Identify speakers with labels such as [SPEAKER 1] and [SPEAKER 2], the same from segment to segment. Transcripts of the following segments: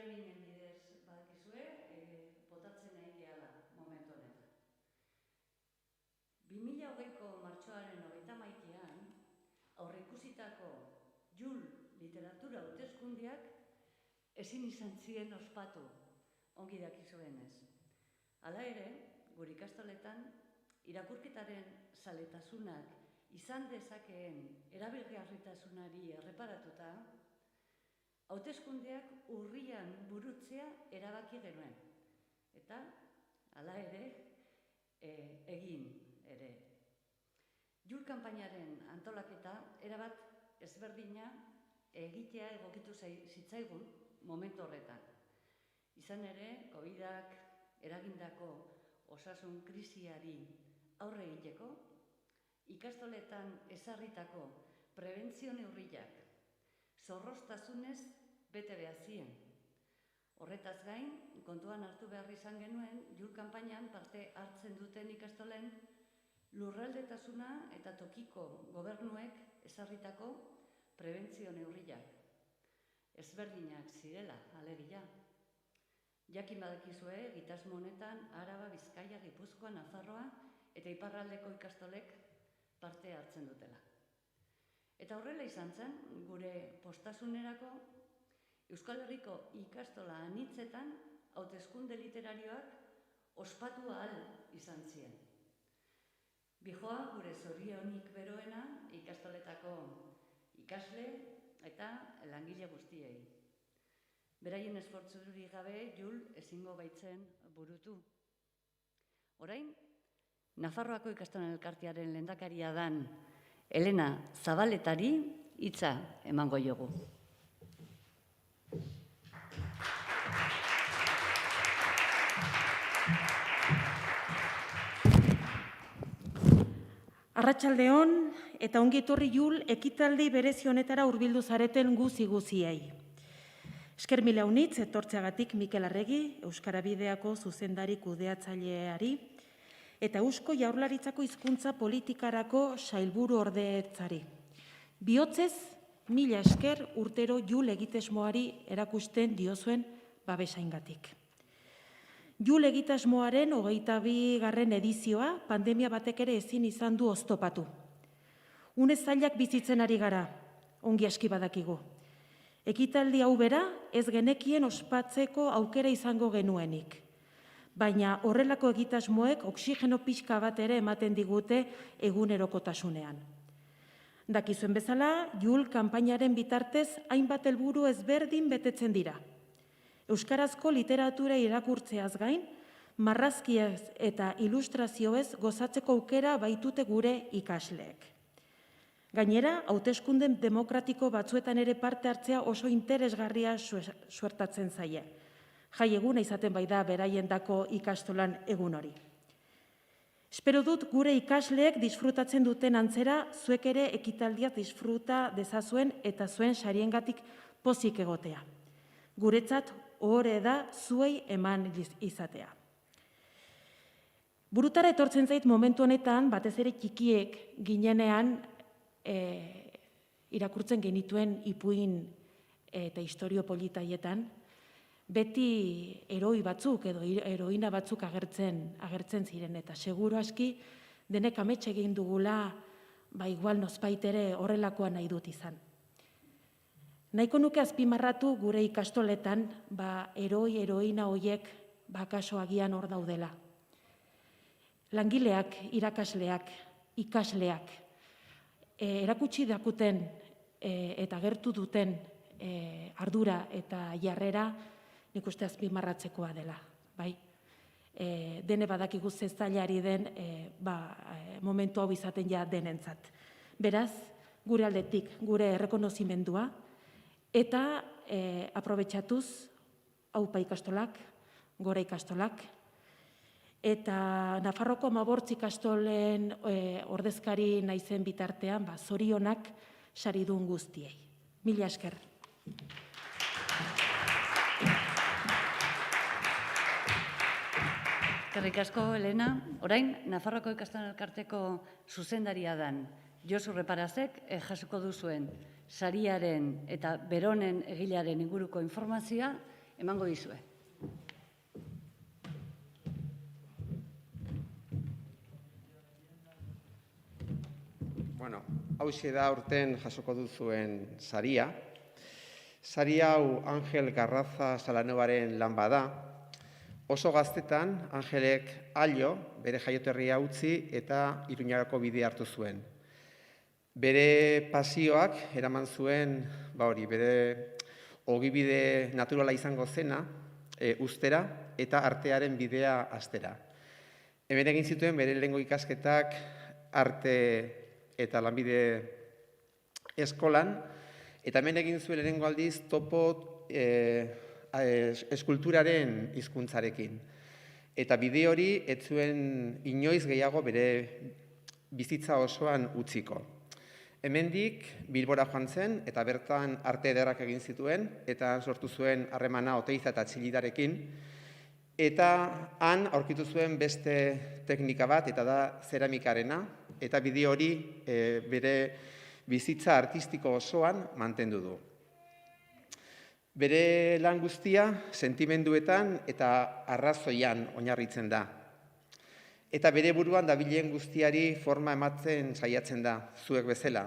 [SPEAKER 1] estrebinen bidez badakizue, botatzen nahi gehala momentu honetan. 2020ko martxoaren 31ean aurreikusitako JUL literatura hauteskundeak ezin izan ziren ospatu, ongi dakizuenez. Hala ere, gure ikastoletan irakurketaren zaletasunak izan dezakeen erabilgarritasunari erreparatuta, hauteskundeak urrian burutzea erabaki genuen. Eta, hala ere, egin ere. JUL kanpainaren antolaketa erabat ezberdina egitea egokitu zitzaigun momentu horretan. Izan ere, COVID-ak eragindako osasun krisiari aurre egiteko, ikastoletan ezarritako prebentzio neurriak zorroztasunez bete behar ziren. Horretaz gain, kontuan hartu behar izan genuen, JUL kanpainan parte hartzen duten ikastolen lurraldetasuna eta tokiko gobernuek ezarritako prebentzio neurriak. Ezberdinak zirela, alegia. Jakin badakizue, egitasmo honetan Araba, Bizkaia, Gipuzkoa, Nafarroa eta iparraldeko ikastolek parte hartzen dutela. Eta horrela izan zen, gure postasunerako Euskal Herriko ikastola anitzetan hauteskunde literarioak ospatu ahal izan ziren. Bihoa gure zorionik beroena ikastoletako ikasle eta langile guztiei. Beraien esfortzurik gabe JUL ezingo baitzen burutu. Orain, Nafarroako ikastolen elkartearen lehendakaria dan Elena Zabaletari hitza emango diogu.
[SPEAKER 2] Arratsaldeon eta ongi etorri JUL ekitaldi berezi honetara hurbildu zareten guziei. Esker mila unitz etortzeagatik Mikel Arregi, Euskara Bideako zuzendari kudeatzaileari, eta Eusko Jaurlaritzako hizkuntza politikarako sailburu ordetzari. Bihotzez, mila esker urtero JUL egitasmoari erakusten diozuen babesaingatik. JUL egitasmoaren 22. edizioa pandemia batek ere ezin izan du oztopatu. Une zailak bizitzen ari gara, ongi aski badakigu. Ekitaldi hau bera ez genekien ospatzeko aukera izango genuenik. Baina horrelako egitasmoek oxigeno pixka bat ere ematen digute egunerokotasunean. Dakizuen bezala, JUL kanpainaren bitartez hainbat helburu ezberdin betetzen dira. Euskarazko literatura irakurtzeaz gain, marrazkiez eta ilustrazioez gozatzeko aukera baitute gure ikasleek. Gainera, hauteskunde demokratiko batzuetan ere parte hartzea oso interesgarria suertatzen zaie. Jai eguna izaten bai da beraiendako ikastolan egun hori. Espero dut gure ikasleek disfrutatzen duten antzera, zuek ere ekitaldia disfruta dezazuen eta zuen sariengatik pozik egotea. Guretzat ohore da zuei eman izatea. Burutara etortzen zait momentu honetan, batez ere txikiek ginenean irakurtzen genituen ipuin eta istorio politaietan, beti heroi batzuk edo heroina batzuk agertzen ziren, eta seguru aski denek amets egin dugula, igual nozbait ere horrelakoa nahi dut izan. Nahiko nuke azpimarratu gure ikastoletan, heroi, heroina horiek kaso agian hor daudela. Langileak, irakasleak, ikasleak, erakutsi dakuten eta gertu duten ardura eta jarrera nik uste azpimarratzekoa dela. Dene badakigu ze zailari den momentu hau izaten ja denentzat. Beraz, gure aldetik, gure errekonozimendua eta aprobetxatuz aupa ikastolak, gora ikastolak, eta Nafarroko 15 ikastolen ordezkari naizen bitartean, zorionak saridun guztiei. Mila esker.
[SPEAKER 1] Eskerrik asko, Elena. Orain, Nafarroako ikastolen elkarteko zuzendaria dan Josu Reparazek jasoko duzuen sariaren eta beronen egilearen inguruko informazioa emango dizue.
[SPEAKER 3] Bueno, hauxe da aurten jasoko duzuen saria. Sari hau Angel Garraza Salanovaren lan bada. Oso gaztetan, Angelek Allo, bere jaioterria utzi eta Iruñarako bidea hartu zuen. Bere pasioak eraman zuen, bere ogibide naturala izango zena, ustera eta artearen bidea astera. Hemen egin zituen bere lehengo ikasketak arte eta lanbide eskolan, eta hemen egin zuen lehengo aldiz topo eskulturaren hizkuntzarekin. Eta bide hori ez zuen inoiz gehiago bere bizitza osoan utziko. Hemendik Bilbora joan zen eta bertan arte ederrak egin zituen eta sortu zuen harremana Oteiza eta Txilidarekin. Eta han aurkitu zuen beste teknika bat eta da zeramikarena eta bide hori bere bizitza artistiko osoan mantendu du. Bere lan guztia sentimenduetan eta arrazoian oinarritzen da. Eta bere buruan dabilen guztiari forma ematzen saiatzen da, zuek bezala.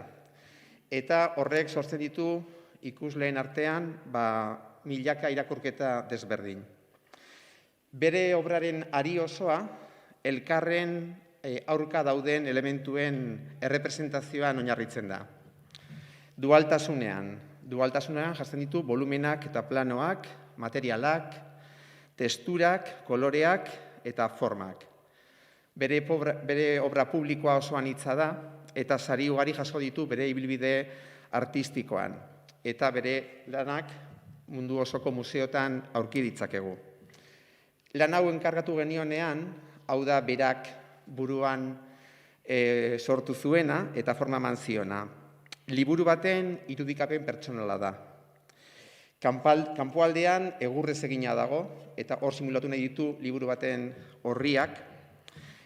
[SPEAKER 3] Eta horrek sortzen ditu ikusleen artean milaka irakurketa desberdin. Bere obraren ari osoa, elkarren aurka dauden elementuen errepresentazioan oinarritzen da. Dualtasunean jartzen ditu volumenak eta planoak, materialak, testurak, koloreak eta formak. Bere obra publikoa osoan hitza da, eta sari ugari jaso ditu bere ibilbide artistikoan, eta bere lanak mundu osoko museotan aurki ditzakegu. Lan hau enkargatu genionean, hau da berak buruan sortu zuena eta forma eman ziona. Liburu baten irudikapen pertsonala da. Kanpoaldean egurrez egina dago, eta hor simulatu nahi ditu liburu baten orriak,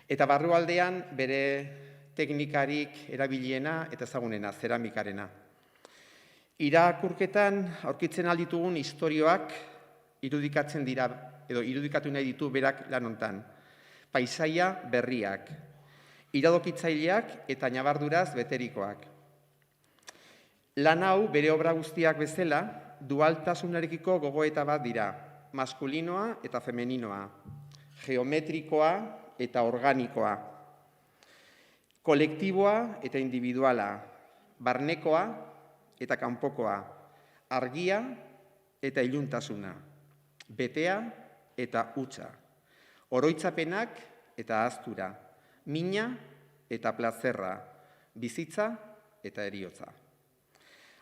[SPEAKER 3] eta barrualdean bere teknikarik erabiliena eta ezagunena, zeramikarena. Irakurketan aurkitzen alditugun istorioak irudikatzen dira, edo irudikatu nahi ditu berak lan hontan. Paisaia berriak, iradokitzaileak eta nabarduraz beterikoak. Lan hau bere obra guztiak bezala, dualtasunarekiko gogoeta bat dira, maskulinoa eta femeninoa, geometrikoa eta organikoa, kolektiboa eta individuala, barnekoa eta kanpokoa, argia eta iluntasuna, betea eta hutsa, oroitzapenak eta ahaztura, mina eta plazerra, bizitza eta heriotza.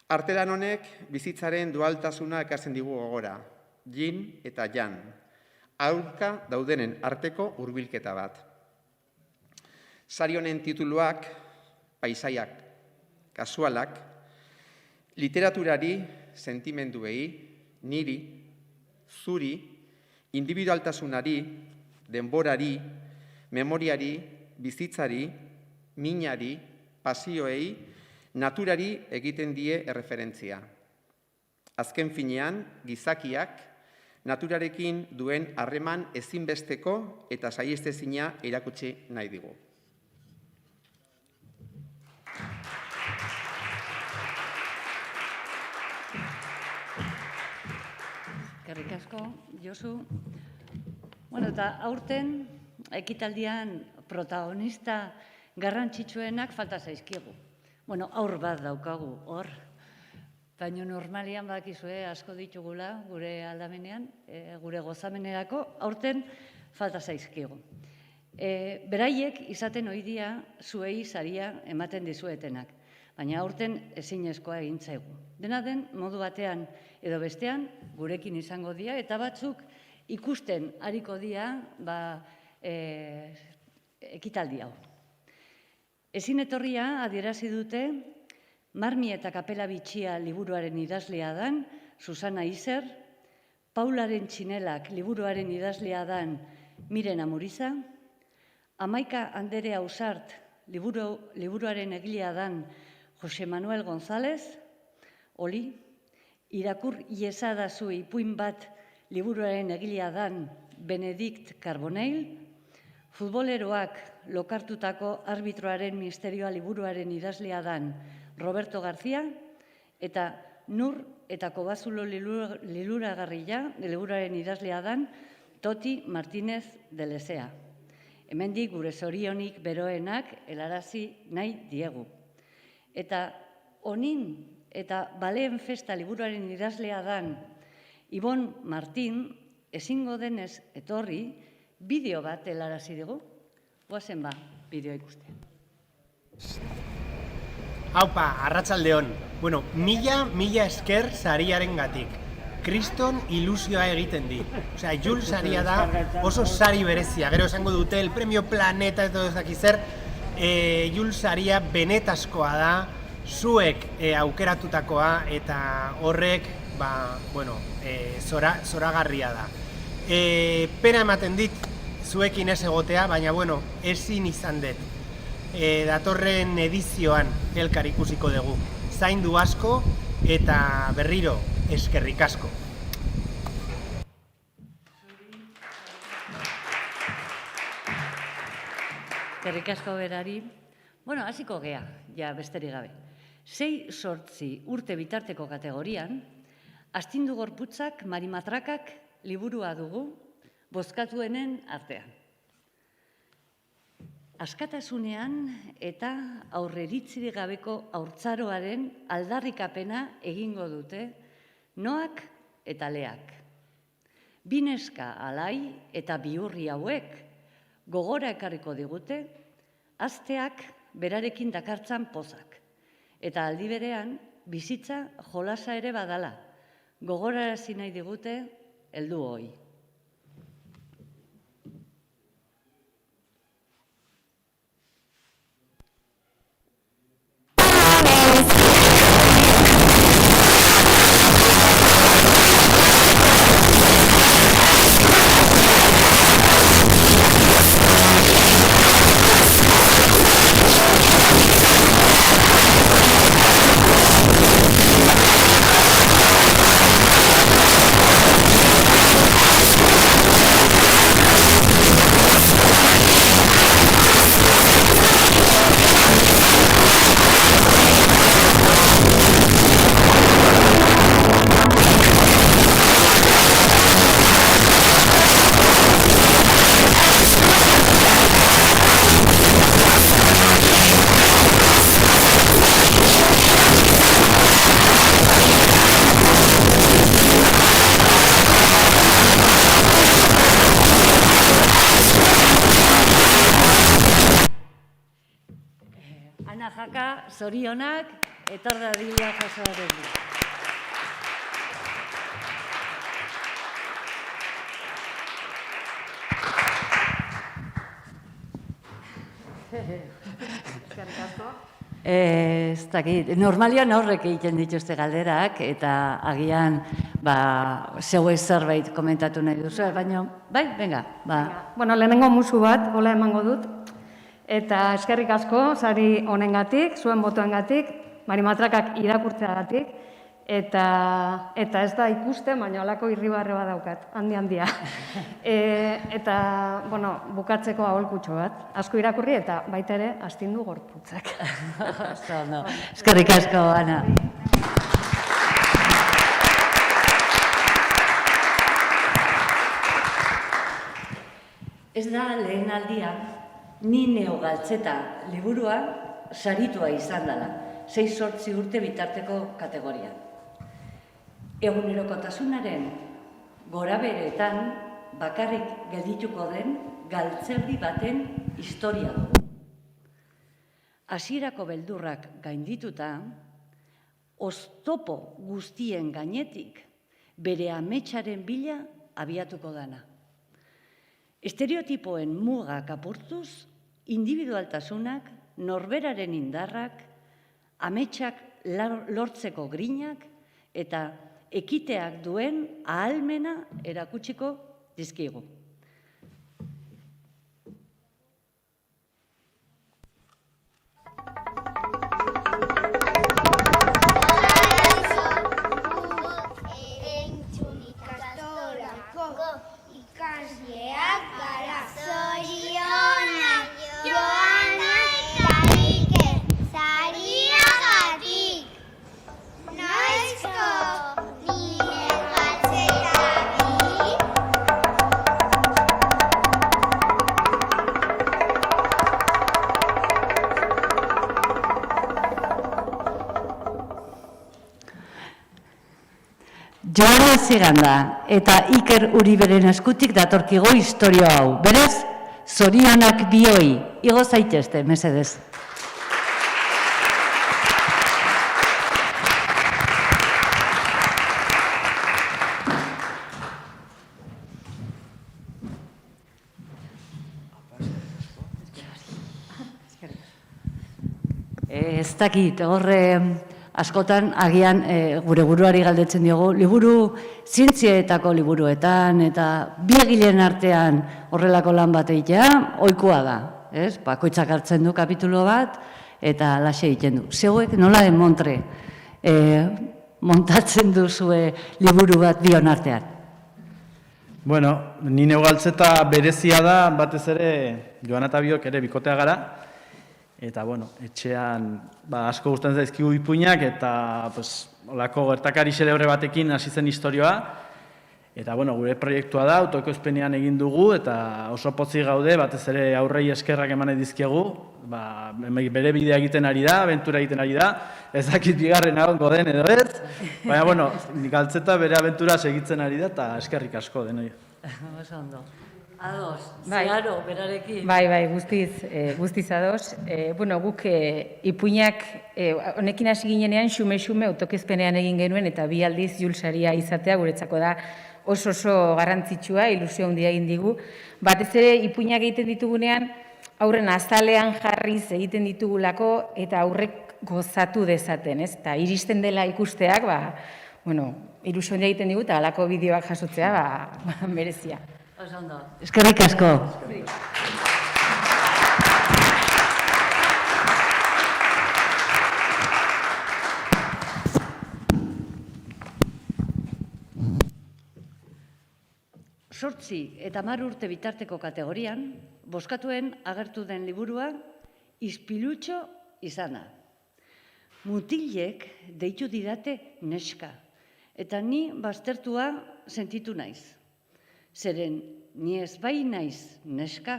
[SPEAKER 3] Artelan honek bizitzaren dualtasuna ekartzen digu gogora, yin eta yang, aurka daudenen arteko hurbilketa bat. Sari honen tituluak, paisaiak, kasualak, literaturari, sentimenduei, niri, zuri, individualtasunari, denborari, memoriari, bizitzari, minari, pasioei, naturari egiten die erreferentzia. Azken finean, gizakiak naturarekin duen harreman ezinbesteko eta saihestezina erakutsi nahi digu.
[SPEAKER 1] Eskerrik asko, Josu. Bueno, eta aurten ekitaldian protagonista garrantzitsuenak falta zaizkigu. Bueno, aur bat daukagu hor, baina normalian badakizue asko ditugula gure aldamenean, gure gozamenerako, aurten falta zaizkigu. Beraiek izaten ohi dira zuei saria ematen dizuetenak, baina aurten ezinezkoa egin zaigu. Dena den modu batean edo bestean gurekin izango dira eta batzuk ikusten ariko dira ekitaldi hau. Ezin etorria adierazi dute Marmi eta Kapela Bitxia liburuaren idazlea dan Susana Iser, Paularen Txinelak liburuaren idazlea dan Miren Amuriza, Amaika Anderea Ausart liburuaren egilea dan Jose Manuel González, Oli, irakur iezadazu ipuin bat liburuaren egilea dan Benedikt Carbonell, futboleroak lokartutako arbitroaren misterioa liburuaren idazlea dan Roberto García, eta Nur eta Kobazulo liluragarria liburuaren idazlea dan Toti Martínez de Lezea. Hemendik gure zorionik beroenak helarazi nahi diegu. Eta honin eta baleen festa liburuaren idazlea dan Ibon Martín ezingo denez etorri bideo bat helarazi dugu. Goazen ba, bideo ikuste.
[SPEAKER 4] Haupa, arratsaldeon. Bueno, mila esker sariaren gatik. Kriston ilusioa egiten dit. Osea, Jules saria da oso sari berezia. Gero esango dute, el premio Planeta ez dakiz zer. Jules saria benetazkoa da, zuek aukeratutakoa, eta horrek, zoragarria da. Pena ematen dit, zuekin ez egotea, baina, ezin izan dut. Datorren edizioan elkar ikusiko dugu. Zaindu asko eta berriro eskerrik asko.
[SPEAKER 1] Eskerrik asko berari. Hasiko gea, ja besterik gabe. 6-8 urte bitarteko kategorian, astindu gorputzak marimatrakak liburua dugu bozkatuenen artean. Askatasunean eta aurreritzirik gabeko haurtzaroaren aldarrikapena egingo dute Noak eta Leak. Bi neska alai eta bihurri hauek gogora ekarriko digute azteak berarekin dakartzan pozak. Eta aldi berean bizitza jolasa ere badala. Gogorarazi nahi digute heldu hoi. Ana Jaka, zorionak, etor dadila jasoaren.
[SPEAKER 2] Eskerrik asko.
[SPEAKER 1] Ez dakit, normalian horrek egiten dituzte galderak, eta agian, zeuez zerbait komentatu nahi duzu, baina, venga.
[SPEAKER 5] Lehenengo musu bat, gola emango dut, eta eskerrik asko, sari honengatik, zuen botoengatik, marimatrakak irakurtzeagatik, eta ez da ikusten, baina holako irribarre bat daukat, handia. Eta, bukatzeko aholkutxo bat, asko irakurri eta baita ere astindu gorputzak.
[SPEAKER 1] Eskerrik asko, Ana. Ez da lehen aldia, Ni Neo Galtzeta liburua saritua izan dela, 6-8 urte bitarteko kategorian. Egunerokotasunaren gorabeheretan bakarrik geldituko den galtzerdi baten historia dugu. Hasierako beldurrak gaindituta, oztopo guztien gainetik bere ametsaren bila abiatuko dana. Estereotipoen mugak apurtuz, individualtasunak, norberaren indarrak, ametsak lortzeko grinak eta ekiteak duen ahalmena erakutsiko dizkigu. Joana Ziganda eta Iker Uriberen eskutik datorkigo historio hau. Beraz, zorionak bioi, igo zaitezte, mesedez. Ez dakit, horre askotan agian gure buruari galdetzen diogu, liburu zientzietako liburuetan eta bi egileen artean horrelako lan bat egitea, ohikoa da, ez? Bakoitzak hartzen du kapitulo bat eta laxe egiten du. Zeuek nola den montre montatzen duzue liburu bat bion artean?
[SPEAKER 6] Bueno, ni neu galtzeta berezia da, batez ere, Joana eta biok ere bikotea gara, eta, bueno, etxean asko gustatzen zaizkigu ipuinak, eta, olako gertakari xelebre batekin hasi zen istorioa, eta, bueno, gure proiektua da, autoekoizpenean egin dugu, eta oso pozik gaude, batez ere aurrei eskerrak eman dizkiegu, bere bidea egiten ari da, abentura egiten ari da, ez dakit bigarren agongo den edo ez, baina, bueno, galtzeta bere abentura segitzen ari da, eta eskerrik asko denoi.
[SPEAKER 1] Oso ondo. Ados,
[SPEAKER 7] Bai.
[SPEAKER 1] zeharo, berarekin.
[SPEAKER 7] Bai, guztiz ados. Bueno, guk ipuinak, honekin hasi ginenean, xume-xume autokezpenean egin genuen, eta bi aldiz Julsaria izatea guretzako da oso garrantzitsua, ilusio handia egin digu. Batez ere, ipuinak egiten ditugunean, aurren azalean jarriz egiten ditugulako, eta aurrek gozatu dezaten, ez? Eta iristen dela ikusteak, bueno, ilusio handia egiten digu, eta halako bideoak jasotzea, merezia.
[SPEAKER 1] Oso ondo. Eskerrik asko. Sortzi eta 10 urte bitarteko kategorian, bozkatuen agertu den liburua Ispilutxo izana. Mutilek deitu didate neska, eta ni baztertua sentitu naiz. Zeren, ni ez bai naiz neska.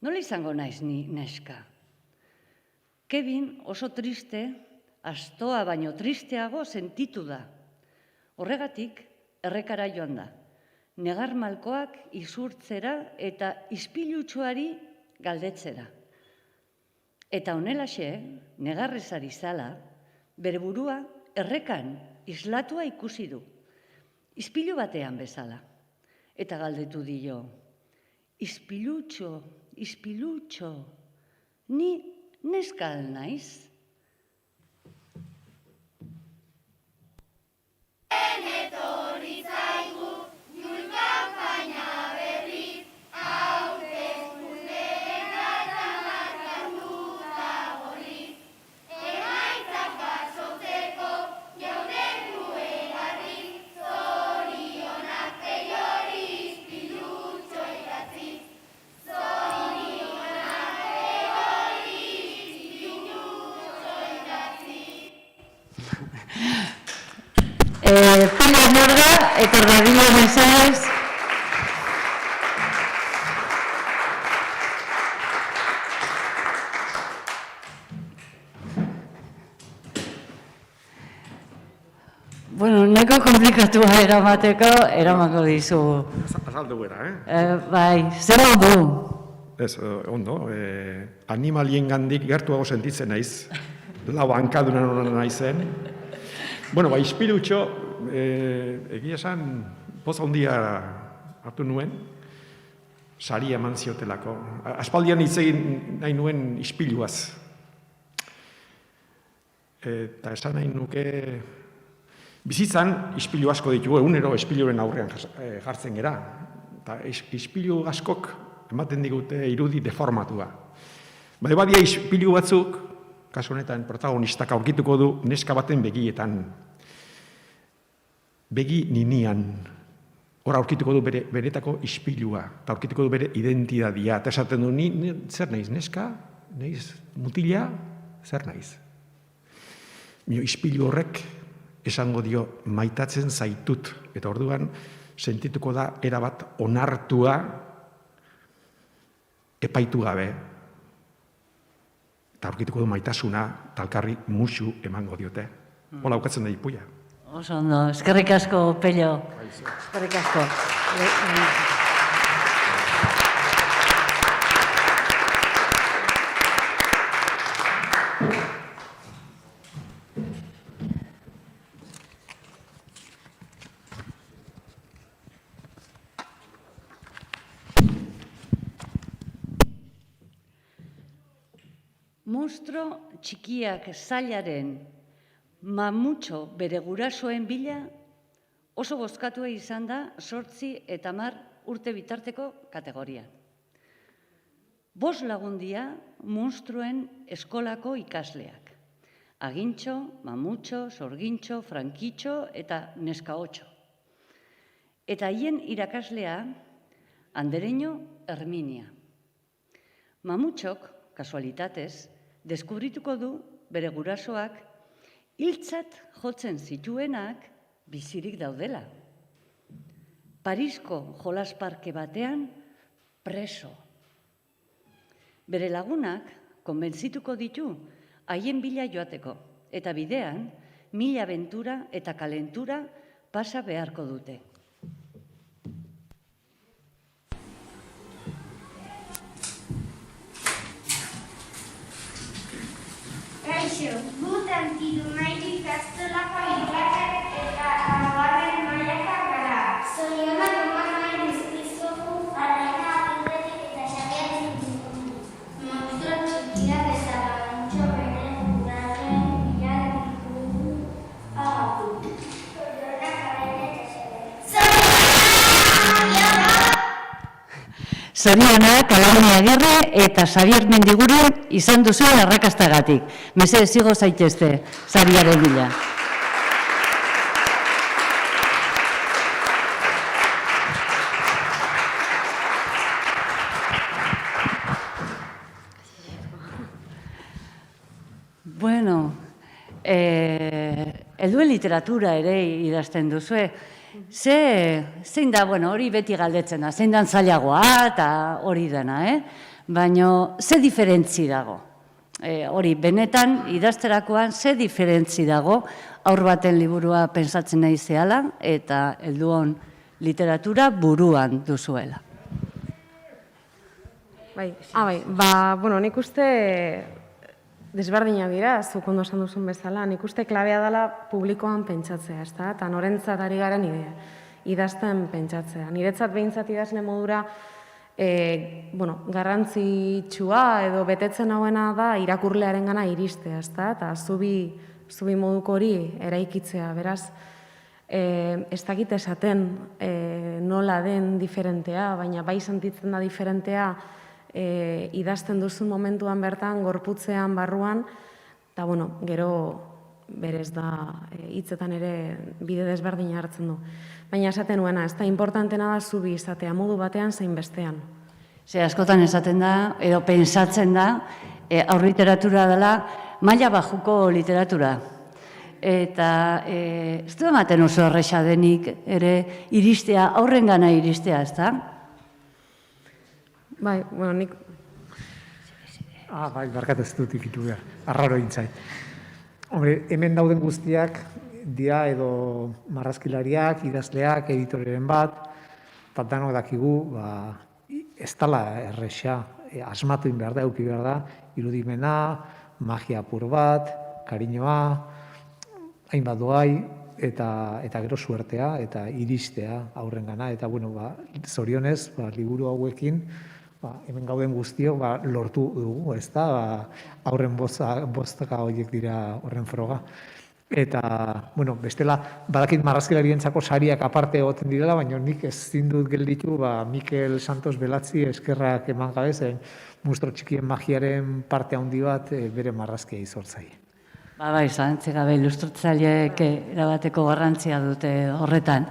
[SPEAKER 1] Nola izango naiz ni neska? Kevin oso triste, astoa baino tristeago sentitu da. Horregatik, errekara joan da. Negar malkoak izurtzera eta ispilutxoari galdetzera. Eta honelaxe, negarrezari zala, bere burua errekan islatua ikusi du. Ispilu batean bezala. Eta galdetu dio, ispilutxo, ispilutxo, ni neskal naiz? Pila Morga, eta Radilo Mesaez. Bueno, nahiko komplikatua eramango dizu.
[SPEAKER 8] Azaldu gara,
[SPEAKER 1] Bai, zer modu?
[SPEAKER 8] Ez, ondo, animalien gandik gertuago sentitzen naiz, lau hankadunan naizen. Bueno, ispilutxo, egia esan, poza handia hartu nuen, sari eman ziotelako. Aspaldian hitz egin nahi nuen ispiluaz. Eta esan nahi nuke, bizitzan ispilu asko ditugu, egunero ispiluren aurrean jartzen gera. Eta ispilu askok ematen digute irudi deformatua. Badia ispilu batzuk, kasu honetan protagonistak aurkituko du neska baten begietan. Begi ninian. Hor aurkituko du beretako ispilua, eta aurkituko du bere identidadia. Eta esaten du, ni zer naiz, neska? Naiz mutila? Zer naiz? Ispilu horrek esango dio maitatzen zaitut. Eta orduan sentituko da erabat onartua epaitu gabe. Eta aurkituko du maitasuna, talkarri musu emango diote. Hola, aukatzen da ipuia.
[SPEAKER 1] Oso ondo, eskerrik asko, Pello. Eskerrik asko. Monstro txikiak zailaren mamutxo bere gurasoen bila oso bozkatua izan da 8 eta 10 urte bitarteko kategorian. 5 lagundia monstruen eskolako ikasleak. Agintxo, mamutxo, sorgintxo, frankitxo eta neskaotxo. Eta haien irakaslea Andereño Herminia. Mamutxok, kasualitatez, deskubrituko du bere gurasoak hiltzat jotzen zituenak bizirik daudela. Parisko jolasparke batean preso. Bere lagunak konbentzituko ditu haien bila joateko, eta bidean 1000 abentura eta kalentura pasa beharko dute.
[SPEAKER 9] Kaixo, gutan Tirumairu ikastolako irakasle eta laugarren mailako gara. Zorionak eman nahi dizkizugu Arraina Agirretik eta Xabier Zintzigun. Monstro txikiak eta Agintxo bere gurasoen bila ditugu agatik. Zorionak Arraina eta Xabier.
[SPEAKER 1] Zorionak Alaia Agirre eta Xabier Mendiguru izan duzu arrakastagatik. Mesedez igo zaitezte sariaren bila. Bueno, helduen literatura ere idazten duzue. Zein da, bueno, hori beti galdetzen da, zein dan zailagoa eta hori dena, Baina, ze diferentzi dago? Hori, benetan, idazterakoan, ze diferentzi dago haur baten liburua pentsatzen nahi zehala eta helduon literatura buruan duzuela?
[SPEAKER 10] Bai, bueno, nik uste desberdinak dira, zuk ondo esan duzun bezala, nik uste klabea dela publikoan pentsatzea, ezta? Eta norentzat ari garen idea, idazten pentsatzea. Niretzat behintzat idazle modura, garrantzitsua edo betetzen hauena da irakurlearen gana iristea, ezta? Eta zubi moduko hori eraikitzea, beraz, ez dakit esaten nola den diferentea, baina bai sentitzen da diferentea idazten duzun momentuan bertan, gorputzean, barruan, eta, gero berez da hitzetan ere bide desberdina hartzen du. Baina esaten nuena, ez da importantena da zubi izatea, modu batean zein bestean.
[SPEAKER 1] Askotan esaten da, edo pentsatzen da, haur literatura dela maila bajuko literatura. Eta ez du ematen oso erresa denik ere iristea, aurrengana iristea, ez da?
[SPEAKER 10] Bai, nik...
[SPEAKER 11] Bai, barkat ez dut ikitu behar, arraro intzait. Hombre, hemen dauden guztiak, dira edo marrazkilariak, idazleak, editoreren bat danok dakigu, ez dala erresa, asmatu behar da, euki behar da, irudimena, magia apur bat, kariñoa, hainbat doai, eta gero suertea, eta iristea aurrengana, eta, zorionez, liburu hauekin, hemen gauden guztio lortu dugu, ez da, aurren bostaka horiek dira horren froga. Eta, bestela, badakit marrazkilarientzako sariak aparte egoten direla, baina nik ezin dut gelditu Mikel Santos Belatzi eskerrak eman gabe, zen monstro txikien magiaren parte handi bat bere marrazkia izortzai.
[SPEAKER 1] Bai, zalantzik gabe, ilustratzaileek erabateko garrantzia dute horretan.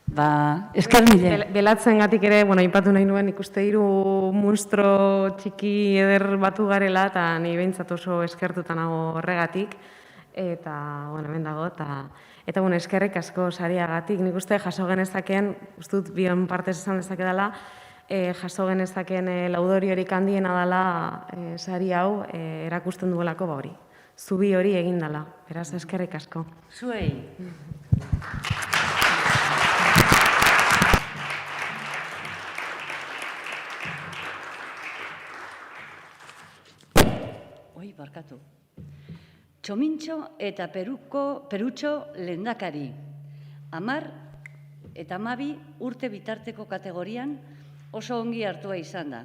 [SPEAKER 1] Esker mile.
[SPEAKER 10] Belatzengatik ere, aipatu nahi nuen, ikuste 3 monstro txiki eder batu garela, eta ni behintzat oso eskertuta nago horregatik, eta, hemen dago, eta, eskerrik asko sariagatik, nik uste jaso genezaken, ustut bion partez esan dezakedala, jaso genezaken laudoriorik handiena dela sari hau erakusten duelako hori. zubi hori egin dela. Beraz, eskerrik asko.
[SPEAKER 1] Zuei. Oi, barkatu. Txomintxo eta Perutxo lehendakari. 10 eta 12 urte bitarteko kategorian oso ongi hartua izan da.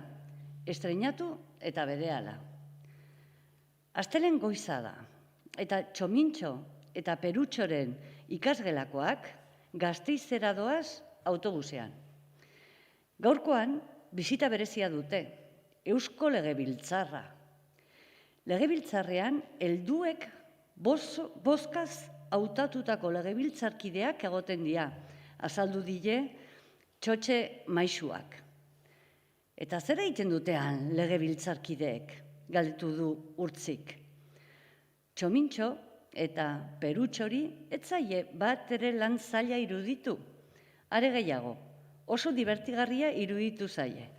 [SPEAKER 1] Estreinatu eta berehala. Astelen goiza da. Eta Txomintxo eta Perutxoren ikasgelakoak Gasteizera doaz autobusean. Gaurkoan, bisita berezia dute. Eusko Legebiltzarra. Legebiltzarrean, helduek bozkaz hautatutako legebiltzarkideak egoten dira, azaldu die Txotxe Maixuak. Eta zer egiten dutean legebiltzarkideek, galdetu du Urtzik. Txomintxo eta Perutxori ez zaie bat ere lan zaila iruditu. Are gehiago, oso divertigarria iruditu zaie.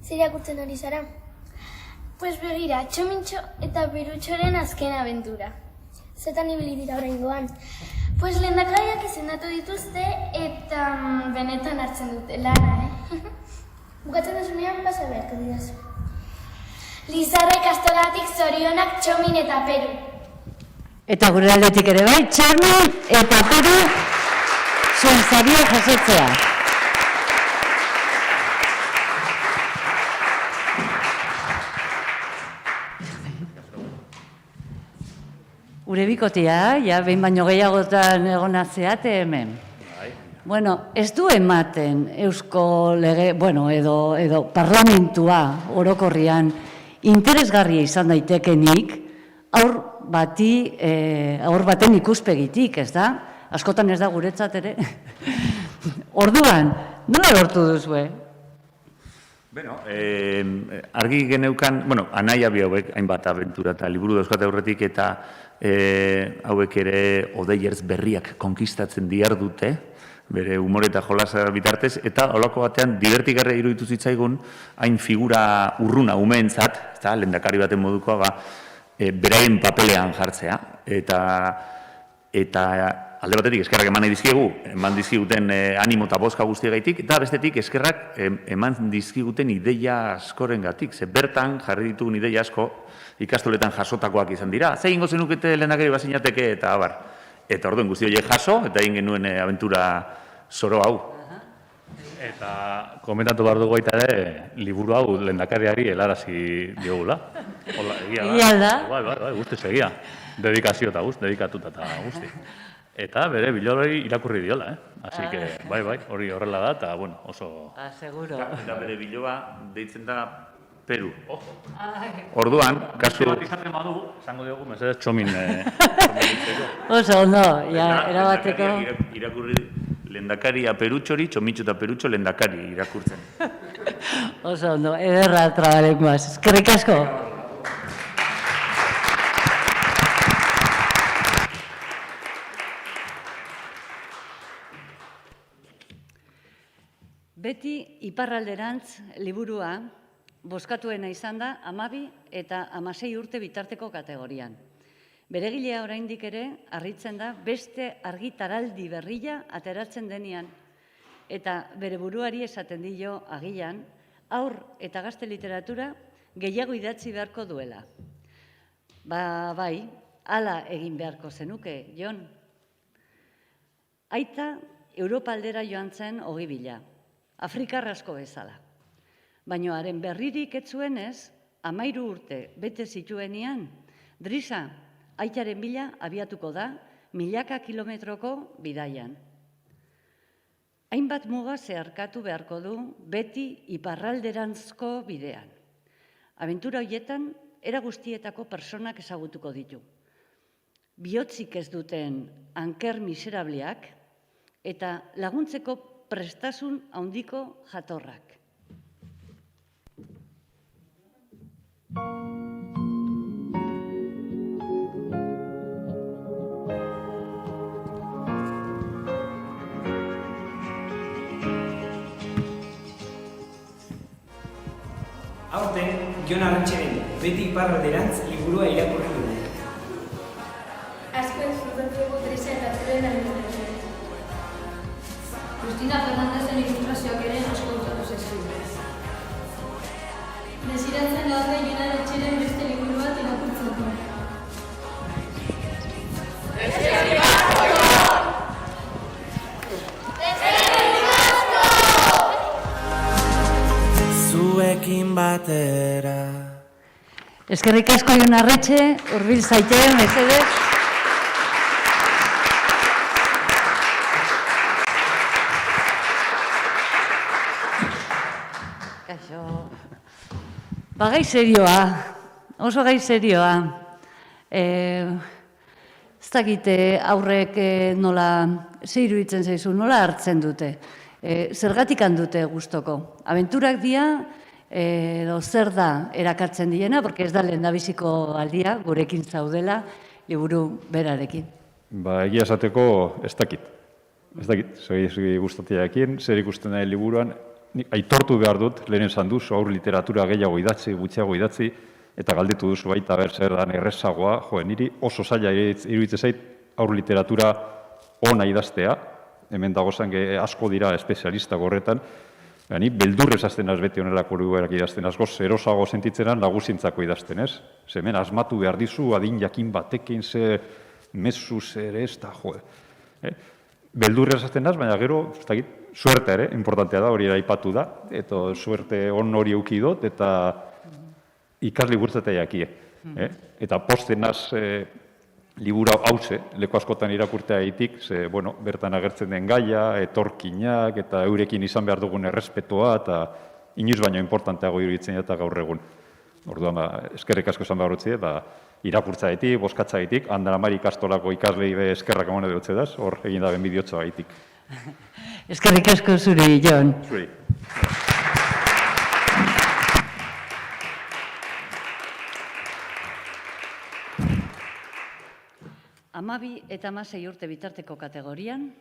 [SPEAKER 9] Zer irakurtzen hori zara? Pues begira, Txomintxo eta Perutxoren azken abentura. Zetan ibili dira oraingoan. Pues lehendakariak izendatu dituzte eta benetan hartzen dute lana, Bukatzen dasunean, pasa beharko didazu. Lizarra ikastolatik zorionak Txomin eta Peru.
[SPEAKER 1] Eta gure aldetik ere bai, Txomin eta Peru zuen saria jasotzea. Ure bikotia, ja, behin baino gehiagotan egonatzeate hemen. Bueno, ez du ematen eusko lege, bueno, edo parlamentua orokorrian interesgarria izan daitekenik aur baten ikuspegitik, ez da? Askotan ez da guretzat ere. Orduan, nola lortu duzue?
[SPEAKER 12] Bueno, argi geneukan, bueno, anaia bi hauek hainbat abentura eta liburu dauzkate aurretik eta hauek ere Odeiertz berriak konkistatzen dihardute, bere humore eta jolasa bitartez, eta holako batean divertigarria iruditu zitzaigun hain figura urruna umeentzat, eta lehendakari baten modukoa, beraien papelean jartzea, eta alde batetik eskerrak eman dizkiguten animo eta bozka guztiagaitik, eta bestetik eskerrak eman dizkiguten ideia askorengatik, ze bertan jarri ditugun ideia asko ikastoletan jasotakoak izan dira. Ze egingo zenukete lehendakari bazinateke eta abar. Eta orduen guzti horiek jaso, eta egin genuen abentura zoro hau.
[SPEAKER 13] Eta komentatu behar dugu baita ere, liburu hau lehendakariari helarazi diogula.
[SPEAKER 1] Egia da?
[SPEAKER 13] Bai, guztiz egia. Dedikazio eta dedikatuta eta guzti. Eta bere bilorari irakurri diola, Así que, bai, hori horrela da, eta, bueno, oso...
[SPEAKER 1] Seguro.
[SPEAKER 12] Eta bere biloba deitzen da Peru. Orduan, kasu...
[SPEAKER 13] Bat izaten badu, zango diogu, mesedez Txomin...
[SPEAKER 1] Oso ondo, erabateko...
[SPEAKER 12] Irakurri lehendakaria Perutxori, Txomintxo eta Perutxo lehendakari irakurtzen.
[SPEAKER 1] Oso ondo, ederra trabalekuaz. Eskerrik asko. Beti iparralderantz liburua bozkatuena izan da 12 eta 16 urte bitarteko kategorian. Beregilea oraindik ere harritzen da beste argitaraldi berria ateratzen denean eta bere buruari esaten dio agian haur eta gazte literatura gehiago idatzi beharko duela. Bai, hala egin beharko zenuke, Jon. Aita Europa aldera joan zen 20.000. Afrikar asko bezala. Baina haren berririk ez zuenez, 13 urte bete zituenean, Drisa aitaren bila abiatuko da milaka kilometroko bidaian. Hainbat muga zeharkatu beharko du beti iparralderantzko bidean. Abentura horietan, era guztietako personak ezagutuko ditu. Bihotzik ez duten anker miserableak eta laguntzeko prestasun handiko jatorrak.
[SPEAKER 14] Aurten, Jon Arantxeren Beti iparralderantz liburua irakurri dugu.
[SPEAKER 9] Asko disfrutatu dugu Teresa eta Arturen animatzen.
[SPEAKER 15] Cristina Fernandezen ilustrazioak ere asko gustatu zaizkigu.
[SPEAKER 9] Desiratzen gaude Jon Arantxeren beste liburu bat irakurtzeko.
[SPEAKER 16] Zuekin batera.
[SPEAKER 1] Eskerrik asko Jon Arretxe, hurbil zaite, mesedez. Kaixo. Ba, gai serioa, oso gai serioa. Ez dakite aurrek nola, ze iruditzen zaizu, nola hartzen dute. Zergatik handute gustoko. Abenturak dira, edo zer da erakartzen diena, porque ez da lehendabiziko aldia, gurekin zaudela, liburu berarekin.
[SPEAKER 17] Ba, egia esateko ez dakit. Ez dakit, zegi gustatiaekin, zer ikusten nahi liburuan, aitortu behar dut, lehen esan duzu, aur literatura gehiago idatzi, gutxiago idatzi, eta galdetu duzu baita ber zer dan errezagoa, niri oso zaila iruditzen zait aur literatura ona idaztea, hemen dagozan asko dira espezialistak horretan, ni beldurrez azten az beti honelako liburuak idazten, asko zerosago sentitzenan lagusintzako idazten, ez? Hemen asmatu behar dizu, adin jakin batekin, ze mezuz ere ez da, beldurrez azten az, baina gero, ez dakit, suertea ere, importantea da, hori eraipatu da, eta suerte on hori eukidot, eta ikasli gurtzatea jakie. Eta posten az liburu hauze, leku askotan irakurtea egitik, bertan agertzen den gaia, etorkinak, eta eurekin izan behar dugun errespetoa, eta inoiz baino importanteago iruditzen eta gaur egun. Orduan, eskerrik asko esan behar utzi, irakurtza egitik, boskatza egitik, Andramari ikastolako ikaslei eskerrak amone dutze daz, hor egin da ben bideotzoa egitik.
[SPEAKER 1] Eskerrik asko zuri, Jon.
[SPEAKER 17] Zuri.
[SPEAKER 1] 12 eta 16 urte bitarteko kategorian,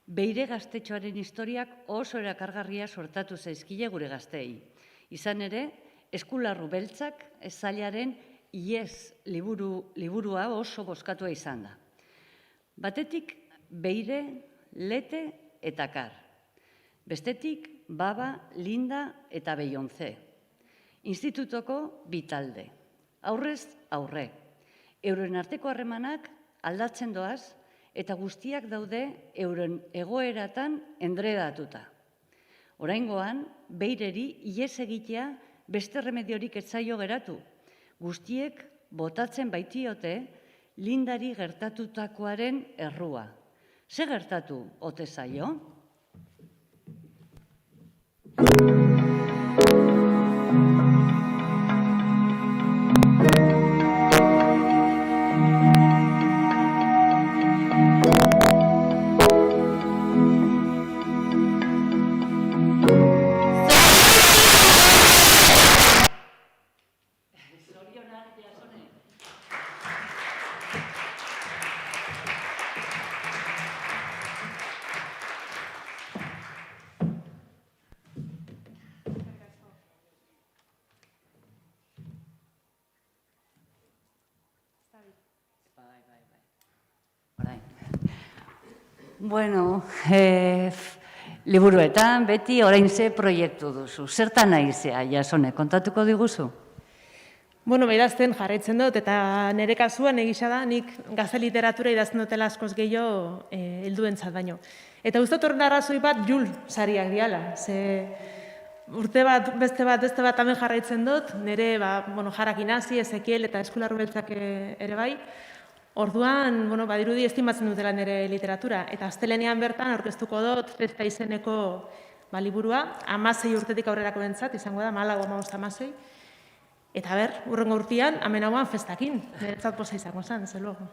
[SPEAKER 1] Beire gaztetxoaren historiak oso erakargarria sortatu zaizkile gure gazteei. Izan ere, Eskularru beltzak zailaren iez liburua oso bozkatua izan da. Batetik, Beire, Lete eta Kar. Bestetik, Baba, Linda eta Beiontze. Institutoko bitalde. Aurrez, aurre. Euren arteko harremanak aldatzen doaz, eta guztiak daude euren egoeratan endredatuta. Oraingoan, Beireri ihes egitea beste remediorik ez zaio geratu. Guztiek botatzen baitiote Lindari gertatutakoaren errua. Ze gertatu ote zaio? Bueno, liburuetan, beti orain ze proiektu duzu. Zertan naizea, Jasone, kontatuko diguzu?
[SPEAKER 2] Bueno, berazten jarraitzen dut, eta nire kasuan egisa da, nik gazte literatura idazten dutela askoz gehiago helduentzat baino. Eta uste horren arrazoi bat Jul sariak diala. Urte bat, beste bat hemen jarraitzen dut, nire Jarakin hasi, Ezekiel eta Eskularru beltzak ere bai. Orduan, badirudi estimatzen dutela nire literatura. Eta astelenean bertan aurkeztuko dut Festa izeneko liburua, 16 urtetik aurrerako bentzat, izango da, 14-15. Eta urrengo urtean, hemen hauan festakin. Niretzat poza izango zen, ze luego.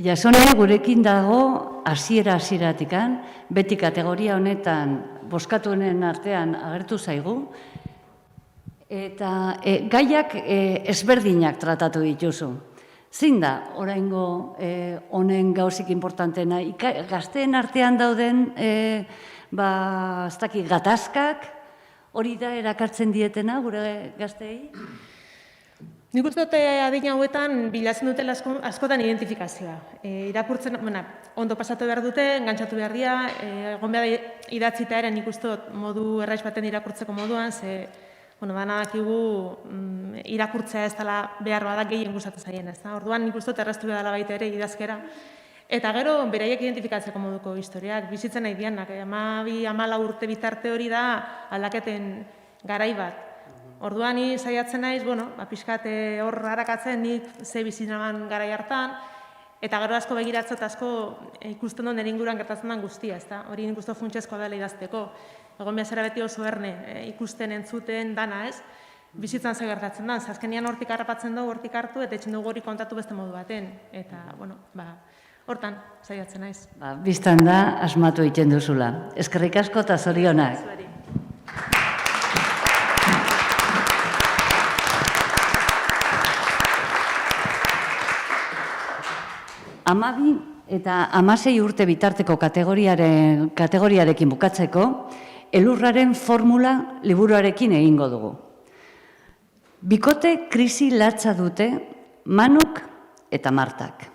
[SPEAKER 1] Jasone gurekin dago hasiera-hasieratikan, beti kategoria honetan bozkatuenen artean agertu zaigu, eta gaiak ezberdinak tratatu dituzu. Zein da, oraingo honen gauzik importantena, gazteen artean dauden gatazkak, Hori da erakartzen dietena gure gazteei?
[SPEAKER 2] Nik uste dute adin hauetan bilatzen dutela askotan identifikazioa. Irakurtzen, ondo pasatu behar dute, engantzatu behar dira, egon behar idatzita ere nik uste dut modu erraiz baten irakurtzeko moduan, ze dana dakigu irakurtzea ez dela behar badak gehien gustatu zaien, ez da? Orduan nik uste dut erraztu behar dela baita ere idazkera. Eta gero, beraiek identifikatzeko moduko historiak, bizitzen nahi dianak, 12-14 urte bitarte hori da aldaketen garai bat. Orduan ni saiatzen naiz, pixkat hor harakatzen nik ze bizi naban garai hartan, eta gero asko begiratzen eta asko ikusten duen eringuruan gertatzen den guztia, ezta? Hori nik uste funtsezkoa dela idazteko. Egon behar zera beti oso erne, ikusten, entzuten, dana, ez? Bizitzan ze gertatzen da, azkenean hortik harrapatzen dugu, hortik hartu, eta etxen dugu hori kontatu beste modu baten. Eta, hortan, saiatzen naiz.
[SPEAKER 1] Bistan da, asmatu egiten duzula. Eskerrik asko eta zorionak. Amabi eta 16 urte bitarteko kategoriarekin bukatzeko, elurraren formula liburuarekin egingo dugu. Bikote krisi latza dute Manuk eta Martak.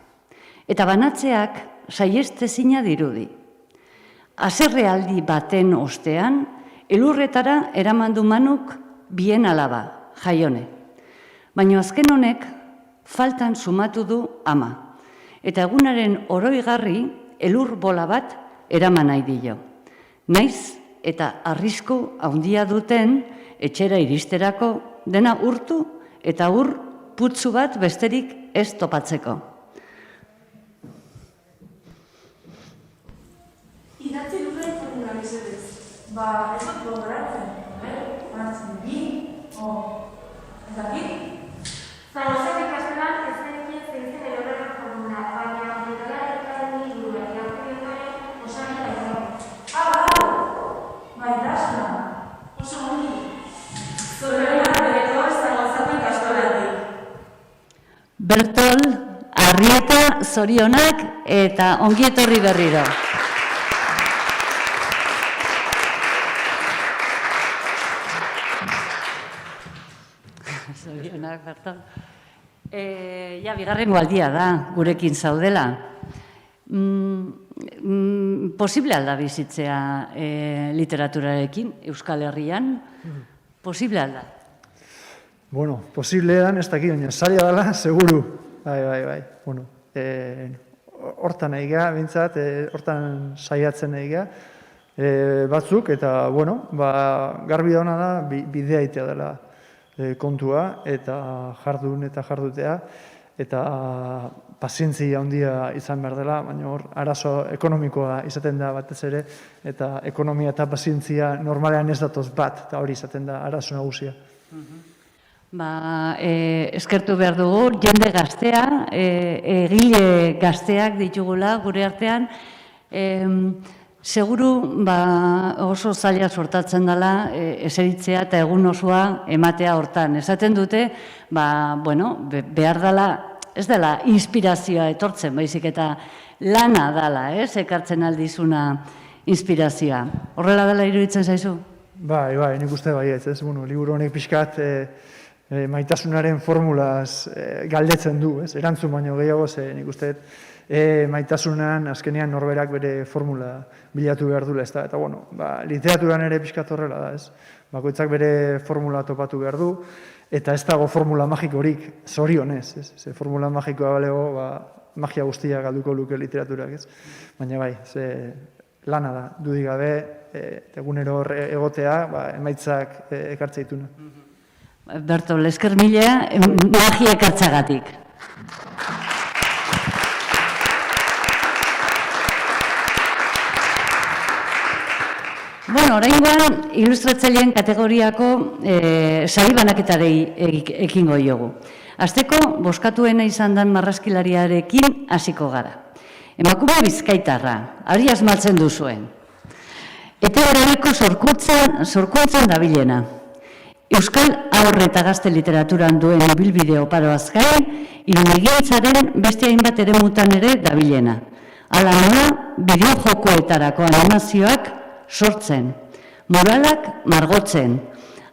[SPEAKER 1] Eta banatzeak saiestezina dirudi. Haserrealdi baten ostean, elurretara eraman du Manuk bien alaba, Jaione. Baina azken honek faltan sumatu du ama. Eta egunaren oroigarri elur bola bat eraman nahi dio. Naiz eta arrisku handia duten etxera iristerako dena urtu eta ur putzu bat besterik ez topatzeko.
[SPEAKER 18] Idatzi duten formula mesedez. Ez dut gogoratzen. Banatzen bi, ez dakit? Zailazak ikastelan ez denekien zehizen elorren formula, baina betala ekaren liburu irakurrietaren osan eta izan. Maitasuna, oso honi. Zorionak direktor Zailazak ikastoratik.
[SPEAKER 1] Bertol, Arrieta, zorionak eta ongietorri berriro. Zorionak, Bertol. Bigarrengo aldia da, gurekin zaudela. Posible alda bizitzea literaturarekin, Euskal Herrian? Posible alda?
[SPEAKER 11] Posible edan, ez dakit, baina zaila dela, seguru. Bai. Hortan nahi geha, bintzat, hortan saiatzen nahi geha. Batzuk, eta, garbi dauna da, bidea itea dela kontua, eta jardun eta jardutea, eta pazientzia handia izan behar dela, baina hor, arazo ekonomikoa izaten da batez ere, eta ekonomia eta pazientzia normalean ez datoz bat, eta hori izaten da arazo nagusia.
[SPEAKER 1] Eskertu behar dugu, jende gaztea, egile gazteak ditugula gure artean, seguru oso zaila sortatzen dela eseritzea eta egun osoa ematea hortan. Esaten dute, behar dela, ez dela inspirazioa etortzen, baizik eta lana dela, ekartzen aldizuna inspirazioa. Horrela dela iruditzen zaizu?
[SPEAKER 11] Bai, nik uste baietz, ez? Liburu honek pixkat maitasunaren formulaz galdetzen du, ez? Erantzun baino gehiago, nik uste maitasunan azkenean norberak bere formula bilatu behar dula, ez da? Eta, literaturan ere pixkat horrela da, ez? Bakoitzak bere formula topatu behar du, eta ez dago formula magikorik zorionez, ez? Ze formula magikoa balego, magia guztia galduko luke literaturak, ez? Baina bai, lana da, dudik gabe, egunero egotea, emaitzak ekartza dituna.
[SPEAKER 1] Bertol, esker milea, magia ekartzagatik. Oraingoan, ilustratzaileen kategoriako sari banaketari ekingo diogu. Hasteko, bozkatuena izan den marrazkilariarekin hasiko gara. Emakume bizkaitarra, hori asmatzen duzuen. Eta horrelako zorkuntzan dabilena. Euskal aurre eta gazte literaturan duen ibilbide oparoaz gain, irunegintzaren beste hainbat eremutan ere dabilena. Hala nola, bideo jokoetarako animazioak sortzen, moralak margotzen,